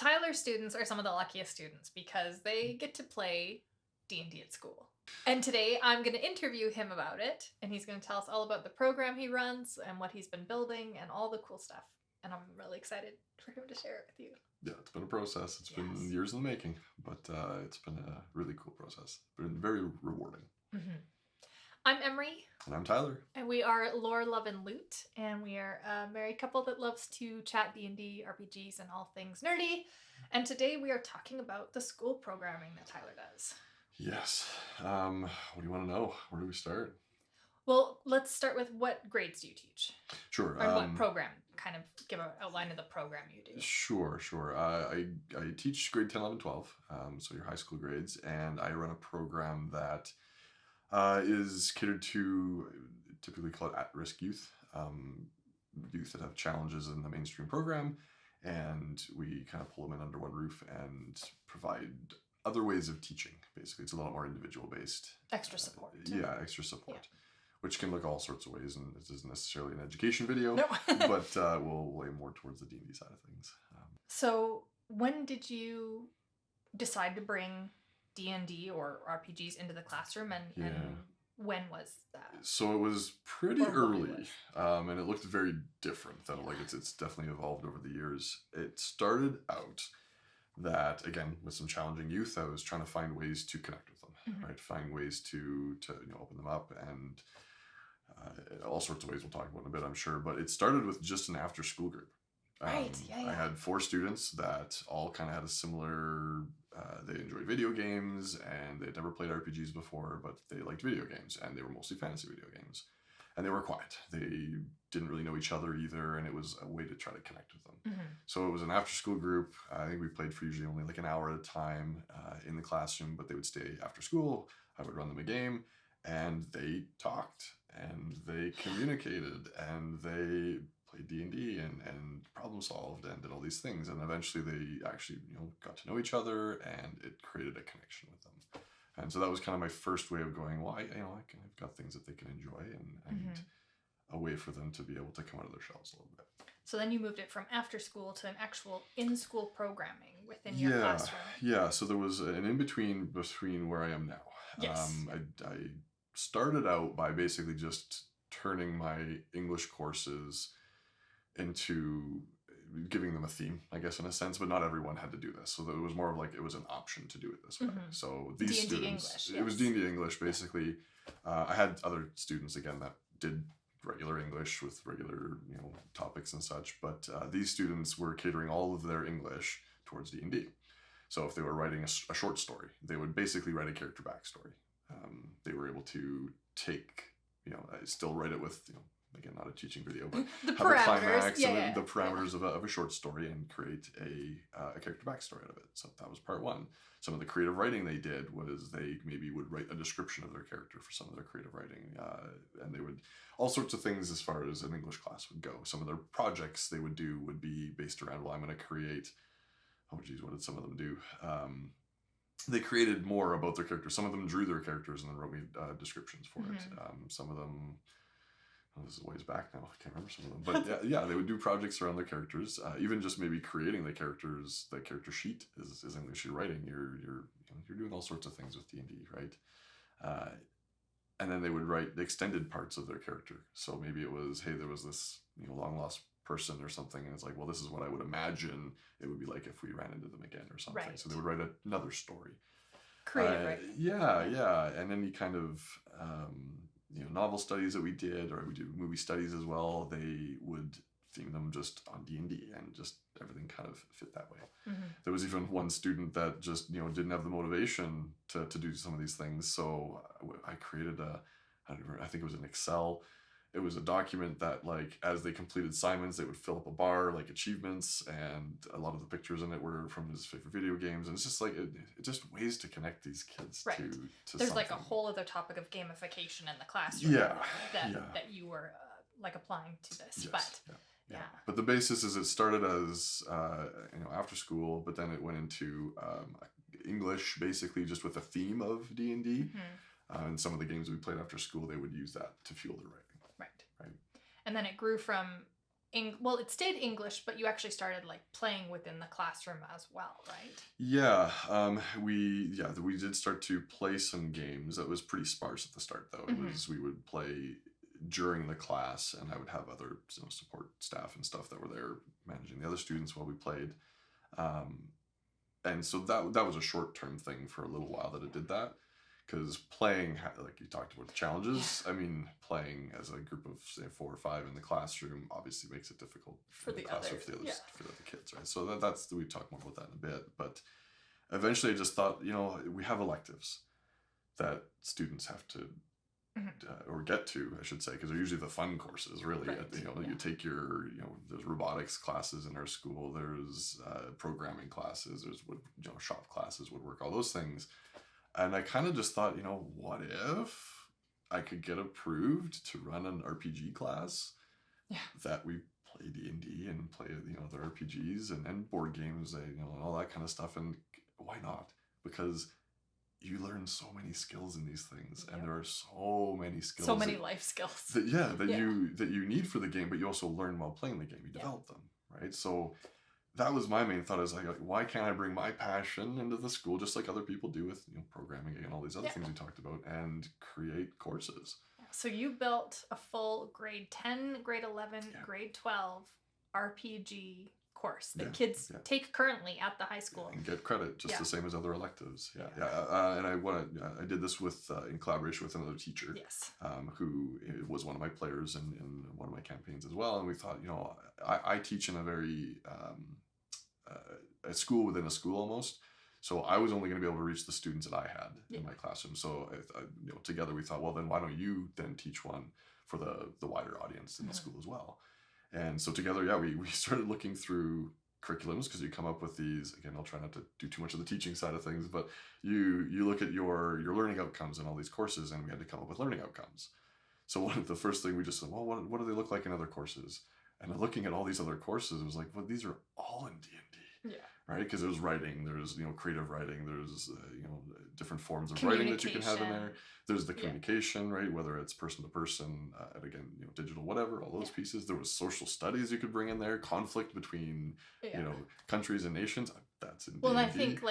Tyler's students are some of the luckiest students because they get to play D&D at school. And today I'm going to interview him about it, and he's going to tell us all about the program he runs and what he's been building and all the cool stuff. And I'm really excited for him to share it with you. Yeah, it's been a process. It's been years in the making, but it's been a really cool process. It's been very rewarding. Mm-hmm. I'm Emery. And I'm Tyler. And we are Lore, Love, and Loot. And we are a married couple that loves to chat D&D, RPGs, and all things nerdy. And today we are talking about the school programming that Tyler does. Yes. What do you want to know? Where do we start? Well, let's start with what grades do you teach? Sure. Or what program? Kind of give an outline of the program you do. Sure. I teach grade 10, 11, 12, so your high school grades, and I run a program that is catered to, typically called at-risk youth, youth that have challenges in the mainstream program, and we kind of pull them in under one roof and provide other ways of teaching. Basically, it's a lot more individual-based. Extra support. Extra support, which can look all sorts of ways, and this isn't necessarily an education video, no. but we'll aim more towards the D&D side of things. So when did you decide to bring D&D or RPGs into the classroom, and when was that? So it was pretty early, and it looked very different. Though, like it's definitely evolved over the years. It started out that, again, with some challenging youth, I was trying to find ways to connect with them, right? Find ways to open them up, and all sorts of ways we'll talk about in a bit, I'm sure. But it started with just an after-school group. Right. I had 4 students that all kind of had a similar. They enjoyed video games, and they'd never played RPGs before, but they liked video games, and they were mostly fantasy video games. And they were quiet. They didn't really know each other either, and it was a way to try to connect with them. Mm-hmm. So it was an after-school group. I think we played for usually only like an hour at a time in the classroom, but they would stay after school. I would run them a game, and they talked, and they communicated, and they played D&D and problem solved and did all these things. And eventually they actually got to know each other, and it created a connection with them. And so that was kind of my first way of going, well, I've got things that they can enjoy, and a way for them to be able to come out of their shells a little bit. So then you moved it from after school to an actual in-school programming within your classroom. Yeah, so there was an in-between between where I am now. Yes. I started out by basically just turning my English courses into giving them a theme, I guess, in a sense, but not everyone had to do this. So it was more of like, it was an option to do it this way. So these D&D students, English, it was D&D English, basically. I had other students, again, that did regular English with regular, topics and such, but these students were catering all of their English towards D&D. So if they were writing a short story, they would basically write a character backstory. They were able to take, still write it with, again, not a teaching video, but the have a climax and the parameters of a short story, and create a character backstory out of it. So that was part one. Some of the creative writing they did was they maybe would write a description of their character for some of their creative writing, and they would all sorts of things as far as an English class would go. Some of their projects they would do would be based around, well, I'm going to create, what did some of them do? They created more about their characters. Some of them drew their characters and then wrote me descriptions for it. Some of them, this is ways back now, I can't remember some of them. But yeah, they would do projects around their characters. Even just maybe creating the characters, the character sheet is English you're writing. You're doing all sorts of things with D&D, right? And then they would write the extended parts of their character. So maybe it was, hey, there was this long lost person or something, and it's like, well, this is what I would imagine it would be like if we ran into them again or something. Right. So they would write another story. Creative writing. Yeah. And any kind of novel studies that we did, or we do movie studies as well, they would theme them just on D&D, and just everything kind of fit that way. There was even one student that just didn't have the motivation to do some of these things, so I created I think it was an Excel. It was a document that, like, as they completed assignments, they would fill up a bar, like achievements, and a lot of the pictures in it were from his favorite video games. And it's just like, it just ways to connect these kids to There's something. like a whole other topic of gamification in the classroom that you were like applying to this. Yes, yeah. But the basis is it started as after school, but then it went into English, basically just with a theme of D&D. And some of the games we played after school, they would use that to fuel their writing. Right. And then it grew from well, it stayed English, but you actually started like playing within the classroom as well, right? Yeah, we did start to play some games. It was pretty sparse at the start, though. It was we would play during the class, and I would have other support staff and stuff that were there managing the other students while we played. And so that was a short-term thing for a little while that it did that, because playing, like you talked about the challenges. I mean, playing as a group of say 4 or 5 in the classroom obviously makes it difficult for the classroom others, for the other kids, right? So that's we talk more about that in a bit. But eventually, I just thought, we have electives that students have to or get to, I should say, because they're usually the fun courses, really. Right. You take your, there's robotics classes in our school, there's programming classes, there's shop classes, woodwork, all those things. And I kind of just thought, what if I could get approved to run an RPG class that we play D&D and play, the RPGs and board games, and all that kind of stuff. And why not? Because you learn so many skills in these things, and there are so many skills, so many life skills that you need for the game, but you also learn while playing the game. You develop them, right? So that was my main thought. Is like, why can't I bring my passion into the school, just like other people do with programming and all these other things we talked about, and create courses? So you built a full grade 10, grade 11, grade 12 RPG course that kids take currently at the high school and get credit just the same as other electives. And I did this with in collaboration with another teacher, who was one of my players in one of my campaigns as well. And we thought, I teach in a very a school within a school almost. So I was only going to be able to reach the students that I had in my classroom. So together we thought, well, then why don't you then teach one for the wider audience in the school as well? And so together, we started looking through curriculums, because you come up with these. Again, I'll try not to do too much of the teaching side of things, but you look at your learning outcomes in all these courses, and we had to come up with learning outcomes. So one of the first thing we just said, well, what do they look like in other courses? And looking at all these other courses, it was like, well, these are all in D&D. Right? Because there's writing, there's creative writing, there's different forms of writing that you can have in there. There's the communication, right? Whether it's person to person, and again, digital, whatever, all those pieces. There was social studies you could bring in there, conflict between countries and nations. That's in D&D. Well, I think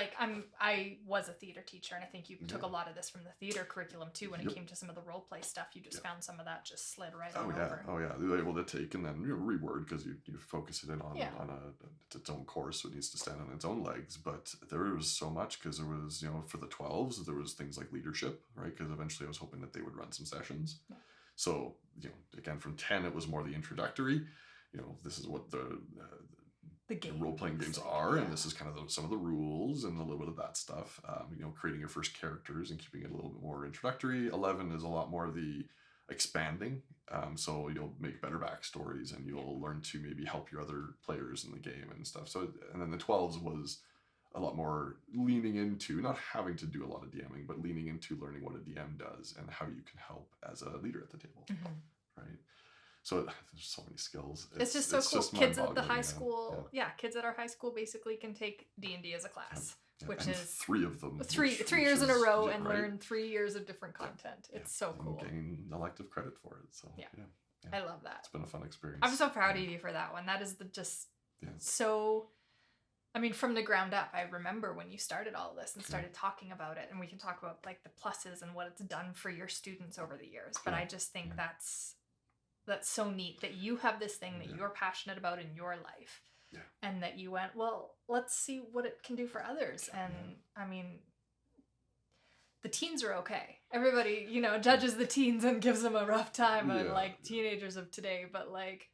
I was a theater teacher, and I think you took a lot of this from the theater curriculum too. When it came to some of the role play stuff, you just found some of that just slid right on over. Oh yeah, they're able to take and then reword, because you focus it in on its own course, so it needs to stand on its own legs. But there was so much, because there was for the 12s there was things like leadership, right? Because eventually I was hoping that they would run some sessions. So again, from 10 it was more the introductory. This is what the role-playing games are, and this is kind of some of the rules and a little bit of that stuff. Creating your first characters and keeping it a little bit more introductory. 11 is a lot more the expanding, so you'll make better backstories, and you'll learn to maybe help your other players in the game and stuff. So, and then the 12s was a lot more leaning into not having to do a lot of DMing, but leaning into learning what a DM does and how you can help as a leader at the table, right? So there's so many skills. It's just so cool. Kids at the high school, kids at our high school basically can take D&D as a class, which is 3 of them, three years in a row, and learn 3 years of different content. It's so cool. And gain elective credit for it. So I love that. It's been a fun experience. I'm so proud of you for that one. That is so. I mean, from the ground up, I remember when you started all this and started talking about it, and we can talk about like the pluses and what it's done for your students over the years. But I just think that's so neat that you have this thing that you're passionate about in your life, and that you went, well, let's see what it can do for others. And I mean, the teens are okay. Everybody, judges the teens and gives them a rough time, and like teenagers of today, but like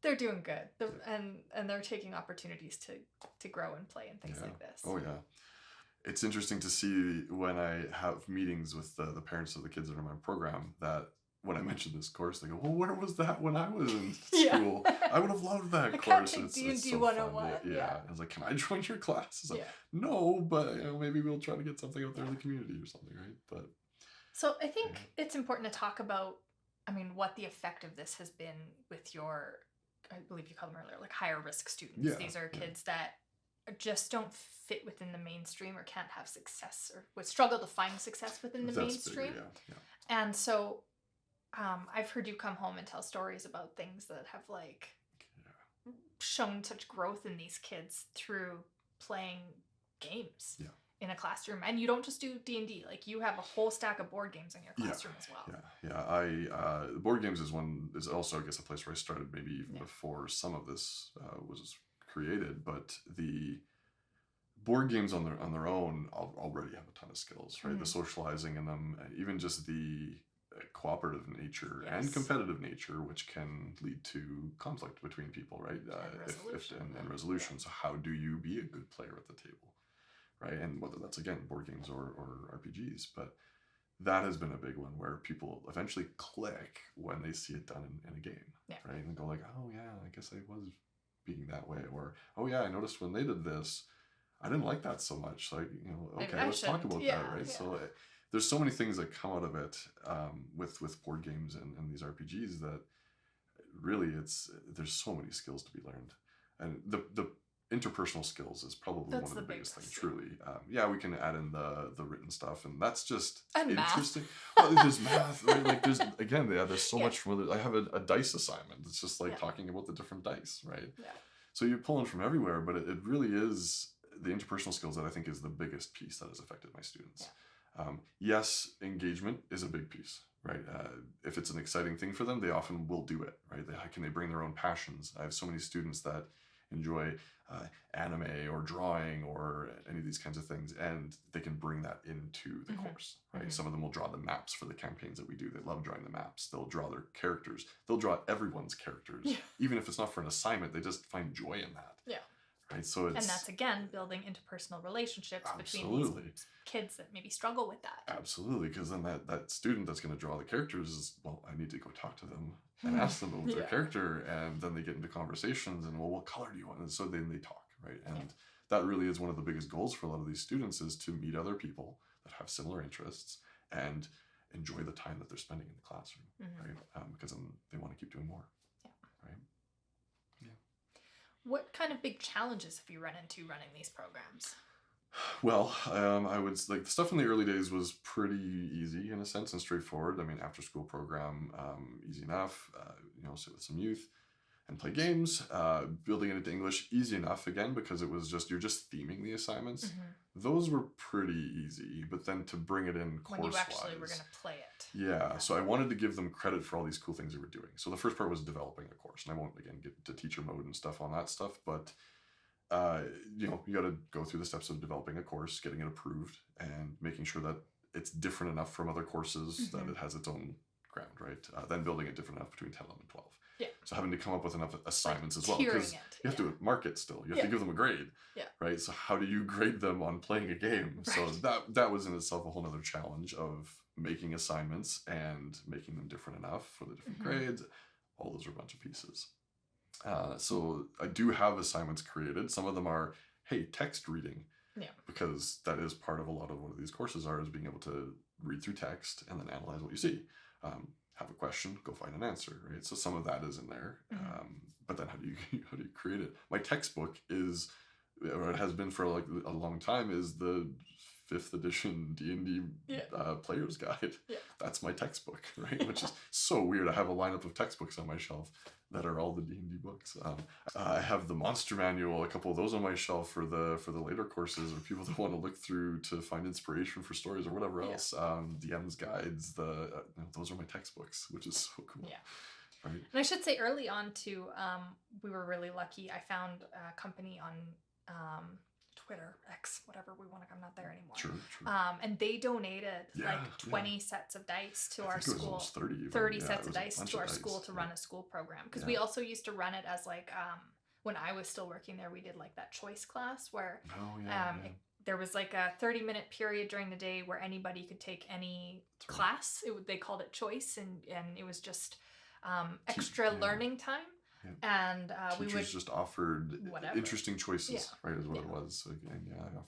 they're doing good, and they're taking opportunities to grow and play and things like this. Oh yeah. It's interesting to see when I have meetings with the parents of the kids that are in my program, that when I mention this course, they go, well, where was that when I was in school? I would have loved that course. It's D&D 101. I was like, can I join your class? It's like, no, but maybe we'll try to get something out there in the community or something, right? But so I think it's important to talk about, what the effect of this has been with your, I believe you called them earlier, like higher risk students. These are kids that just don't fit within the mainstream, or can't have success, or would struggle to find success within the mainstream. And so I've heard you come home and tell stories about things that have like shown such growth in these kids through playing games in a classroom. And you don't just do D&D, like you have a whole stack of board games in your classroom as well. The board games is also, I guess, a place where I started maybe even before some of this was created, but the board games on their own already have a ton of skills, right? The socializing in them, even just the cooperative nature and competitive nature, which can lead to conflict between people, right? And resolution. So how do you be a good player at the table, right? And whether that's, again, board games or RPGs, but that has been a big one where people eventually click when they see it done in a game, right? And go like, oh yeah, I guess I was being that way, or oh yeah, I noticed when they did this, I didn't like that so much. Like, okay, let's talk about that, right? So there's so many things that come out of it with board games and these RPGs that really there's so many skills to be learned. And the interpersonal skills is probably one of the biggest things, truly. We can add in the written stuff, and that's just interesting. Well, there's math, right? Like there's so much from I have a dice assignment. It's just like talking about the different dice, right? Yeah. So you're pulling from everywhere, but it really is the interpersonal skills that I think is the biggest piece that has affected my students. Yeah. Yes, engagement is a big piece, right? If it's an exciting thing for them, they often will do it, right? They bring their own passions. I have so many students that enjoy anime or drawing or any of these kinds of things, and they can bring that into the course, right? Some of them will draw the maps for the campaigns that we do. They love drawing the maps. They'll draw their characters. They'll draw everyone's characters. Yeah. Even if it's not for an assignment, they just find joy in that. Yeah. Right, so and that's, again, building interpersonal relationships between these kids that maybe struggle with that. Absolutely, because then that student that's going to draw the characters is, well, I need to go talk to them and ask them about their character, and then they get into conversations, and, well, what color do you want? And so then they talk, right? And that really is one of the biggest goals for a lot of these students, is to meet other people that have similar interests and enjoy the time that they're spending in the classroom, right? Because then they want to keep doing more, right? What kind of big challenges have you run into running these programs? Well, I would like the stuff in the early days was pretty easy in a sense and straightforward. I mean, after school program, easy enough. Sit with some youth and play games. Building it into English, easy enough again, because it was you're just theming the assignments. Those were pretty easy, but then to bring it in course-wise, when you actually were going to play it. Yeah, so I wanted to give them credit for all these cool things they were doing. So the first part was developing the course, and I won't again get to teacher mode and stuff on that stuff, but you got to go through the steps of developing a course, getting it approved, and making sure that it's different enough from other courses that it has its own ground, right? Then building it different enough between 10, 11, 12. Yeah. So having to come up with enough assignments as well, because you have to mark it still. You have to give them a grade, right? So how do you grade them on playing a game? Right. So that was in itself a whole other challenge of making assignments and making them different enough for the different grades. All those are a bunch of pieces. So I do have assignments created. Some of them are, hey, text reading. Yeah. Because that is part of a lot of what these courses are, is being able to read through text and then analyze what you see. Have a question, go find an answer, right? So some of that is in there. But then how do you create it? My textbook is, or it has been for like a long time, is the 5th edition D&D Player's Guide. Yeah. That's my textbook, right? Which is so weird. I have a lineup of textbooks on my shelf that are all the D&D books. I have the Monster Manual, a couple of those on my shelf for the later courses, or people that want to look through to find inspiration for stories or whatever else. DM's guides, those are my textbooks, which is so cool. Yeah. Right. And I should say early on too, we were really lucky. I found a company on Twitter, X, whatever we want to, I'm not there anymore. True. And they donated 20 sets of dice to our school. It was almost 30 sets of dice to our school to run a school program. Because we also used to run it as like, when I was still working there, we did like that choice class where there was like a 30-minute period during the day where anybody could take any class. They called it choice, and it was just extra learning time. Yeah. And we would just offered interesting choices, right, is what it was. So,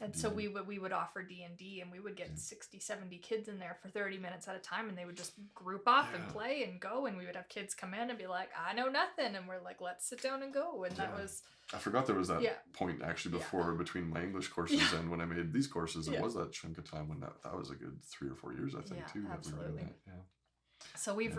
and so we would offer D&D, and we would get 60, 70 kids in there for 30 minutes at a time, and they would just group off and play and go, and we would have kids come in and be like, I know nothing, and we're like, let's sit down and go. And that was... I forgot there was that point actually before between my English courses and when I made these courses. It was that chunk of time when that was a good 3 or 4 years, I think, too. Absolutely. Yeah. So we've,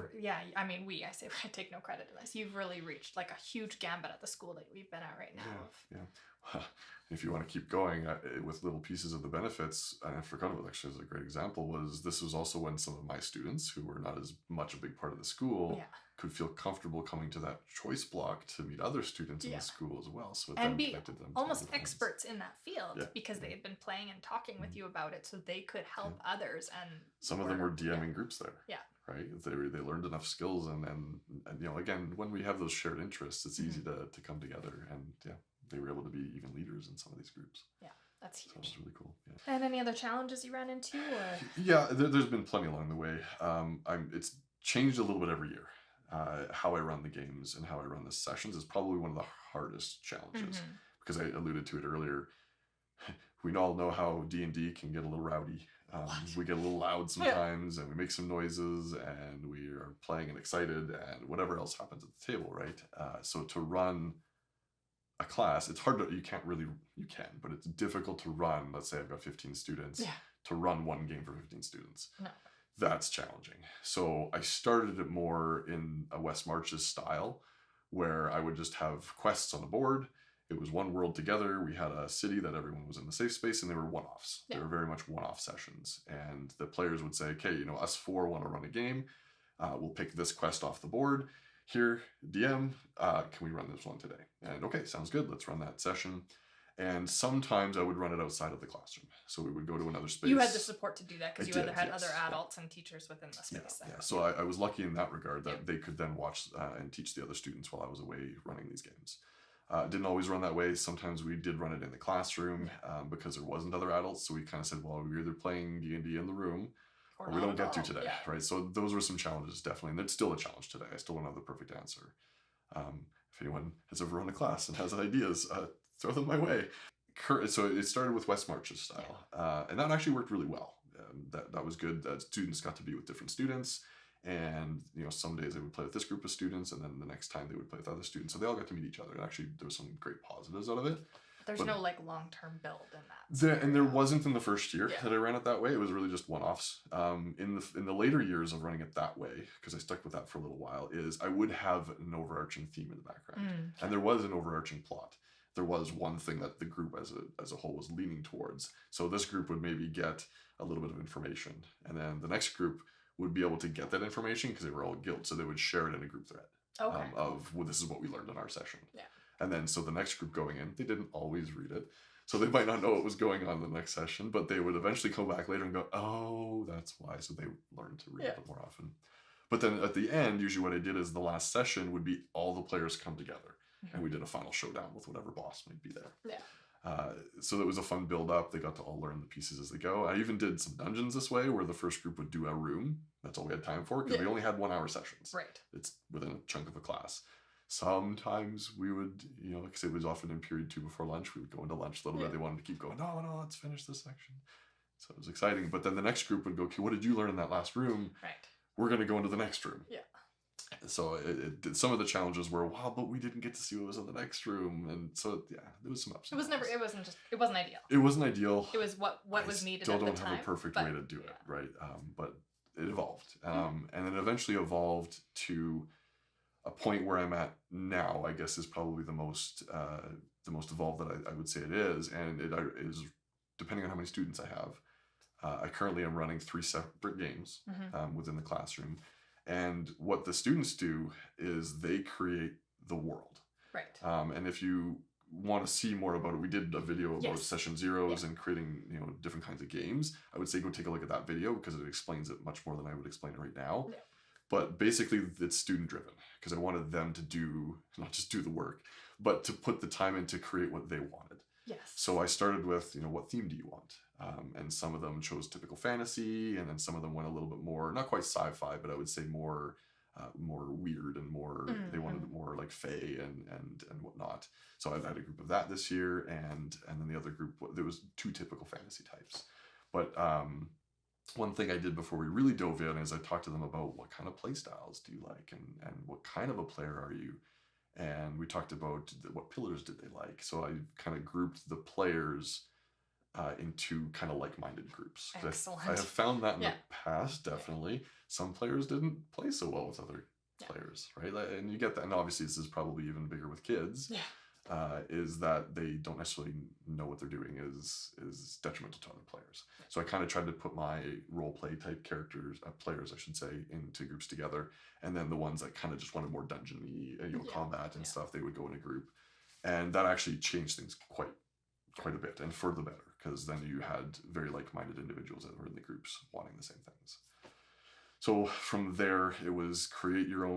I mean, I say I take no credit in this. You've really reached like a huge gambit at the school that we've been at right now. Yeah. If you want to keep going with little pieces of the benefits, and I forgot about actually as a great example this was also when some of my students who were not as much a big part of the school could feel comfortable coming to that choice block to meet other students in the school as well. So it and then be connected them almost to experts in that field because they had been playing and talking with you about it, so they could help others. And some of them were DMing groups there. Right, they learned enough skills, and you know, again, when we have those shared interests, it's easy to come together, and they were able to be even leaders in some of these groups. Yeah, that's huge. So it's really cool. Yeah. And any other challenges you ran into? Or? Yeah, there's been plenty along the way. It's changed a little bit every year. How I run the games and how I run the sessions is probably one of the hardest challenges because I alluded to it earlier. We all know how D&D can get a little rowdy. We get a little loud sometimes, and we make some noises, and we are playing and excited, and whatever else happens at the table, right? So to run a class, it's hard to, you can, but it's difficult to run. Let's say I've got 15 students, to run one game for 15 students. No. That's challenging. So I started it more in a West Marches style, where I would just have quests on the board. It was one world together. We had a city that everyone was in the safe space, and they were one-offs. They were very much one-off sessions. And the players would say, okay, you know, us four want to run a game. We'll pick this quest off the board. Here, DM, can we run this one today? And okay, sounds good. Let's run that session. And sometimes I would run it outside of the classroom. So we would go to another space. You had the support to do that because you had other adults and teachers within the space. Yeah. So I was lucky in that regard that they could then watch and teach the other students while I was away running these games. Didn't always run that way. Sometimes we did run it in the classroom because there wasn't other adults. So we kind of said, well, we're either playing D&D in the room or we don't get to today, right? So those were some challenges, definitely. And it's still a challenge today. I still don't have the perfect answer. If anyone has ever run a class and has ideas, throw them my way. So it started with West Marches style. And that actually worked really well. That was good. Students got to be with different students. And, you know, some days they would play with this group of students, and then the next time they would play with other students. So they all got to meet each other. And actually, there was some great positives out of it. There's no like long-term build in that. And there wasn't in the first year that I ran it that way. It was really just one-offs. In the later years of running it that way, because I stuck with that for a little while, is I would have an overarching theme in the background. And there was an overarching plot. There was one thing that the group as a whole was leaning towards. So this group would maybe get a little bit of information, and then the next group would be able to get that information because they were all guild, so they would share it in a group thread of, well, this is what we learned in our session. And then so the next group going in, they didn't always read it, so they might not know what was going on in the next session, but they would eventually come back later and go, oh, that's why. So they learned to read it more often. But then at the end, usually what I did is the last session would be all the players come together, and we did a final showdown with whatever boss might be there. So it was a fun build up. They got to all learn the pieces as they go. I even did some dungeons this way where the first group would do a room. That's all we had time for because we only had 1 hour sessions. Right. It's within a chunk of a class. Sometimes we would, you know, like I said, it was often in period 2 before lunch. We would go into lunch a little bit. They wanted to keep going. No, let's finish this section. So it was exciting. But then the next group would go, okay, what did you learn in that last room? Right. We're going to go into the next room. Yeah. So some of the challenges were, wow, but we didn't get to see what was in the next room, and so there was some ups. It wasn't ideal. It wasn't ideal. It was what was needed. Still don't have a perfect way to do it, right? But it evolved, and then eventually evolved to a point where I'm at now. I guess is probably the most evolved that I would say it is, and it is depending on how many students I have. I currently am running 3 separate games within the classroom. And what the students do is they create the world. Right. And if you want to see more about it, we did a video about session zeros and creating, you know, different kinds of games. I would say go take a look at that video because it explains it much more than I would explain it right now. Yeah. But basically it's student driven because I wanted them to not just do the work, but to put the time in to create what they wanted. Yes. So I started with, you know, what theme do you want? And some of them chose typical fantasy, and then some of them went a little bit more, not quite sci-fi, but I would say more weird and more, they wanted more like fae and whatnot. So I've had a group of that this year, and then the other group, there was 2 typical fantasy types. But one thing I did before we really dove in is I talked to them about what kind of play styles do you like, and what kind of a player are you? And we talked about what pillars did they like. So I kind of grouped the players into kind of like-minded groups. Excellent. I have found that in Yeah. the past, definitely. Some players didn't play so well with other players, right? And you get that, and obviously this is probably even bigger with kids. Yeah. Is that they don't necessarily know what they're doing is detrimental to other players. So I kind of tried to put my role play type characters, players I should say, into groups together, and then the ones that kind of just wanted more dungeon-y, combat and stuff, they would go in a group, and that actually changed things quite a bit, and for the better, because then you had very like-minded individuals that were in the groups wanting the same things. So from there, it was create your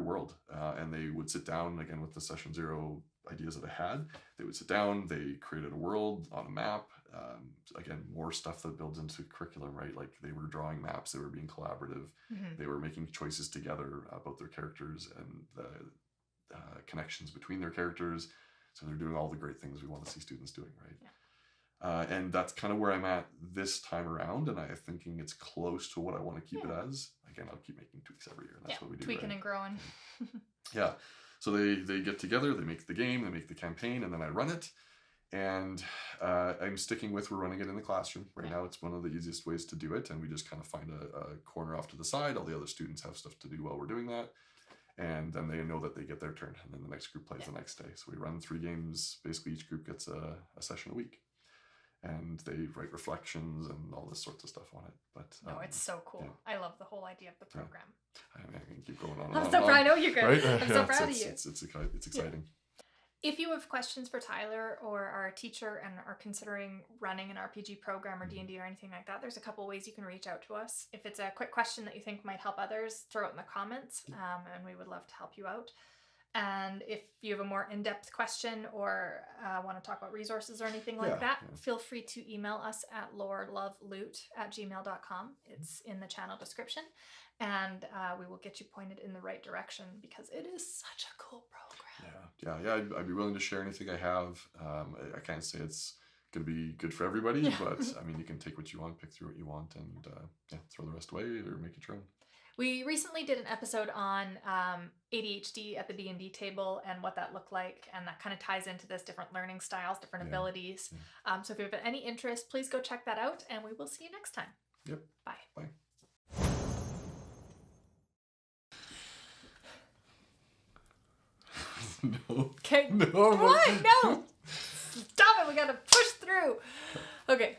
world, and they would sit down again with the session 0 ideas that I had. They would sit down, they created a world on a map. Again, more stuff that builds into curriculum, right? Like they were drawing maps, they were being collaborative, they were making choices together about their characters and the connections between their characters. So they're doing all the great things we want to see students doing, right? Yeah. And that's kind of where I'm at this time around, and I'm thinking it's close to what I want to keep it as. Again, I'll keep making tweaks every year, and that's what we do. Tweaking and growing. Yeah. So they get together, they make the game, they make the campaign, and then I run it. And I'm sticking with, we're running it in the classroom. Right now, it's one of the easiest ways to do it, and we just kind of find a corner off to the side. All the other students have stuff to do while we're doing that. And then they know that they get their turn, and then the next group plays the next day. So we run 3 games. Basically, each group gets a session a week. And they write reflections and all this sorts of stuff on it. But no, it's so cool. Yeah. I love the whole idea of the program. I can keep going on. I'm so proud. I know you're good. Right? I'm so proud of you. It's exciting. If you have questions for Tyler or our teacher and are considering running an RPG program or D&D or anything like that, there's a couple ways you can reach out to us. If it's a quick question that you think might help others, throw it in the comments, and we would love to help you out. And if you have a more in-depth question or want to talk about resources or anything like that, feel free to email us at loreloveloot@gmail.com. It's in the channel description, and we will get you pointed in the right direction because it is such a cool program. Yeah. I'd be willing to share anything I have. I can't say it's going to be good for everybody, but I mean, you can take what you want, pick through what you want, and throw the rest away or make it your own. We recently did an episode on ADHD at the D&D table and what that looked like, and that kind of ties into this different learning styles, different abilities. Yeah. So if you have any interest, please go check that out, and we will see you next time. Yep. Bye. Bye. No. Okay. No. What? No. Stop it. We got to push through. Okay.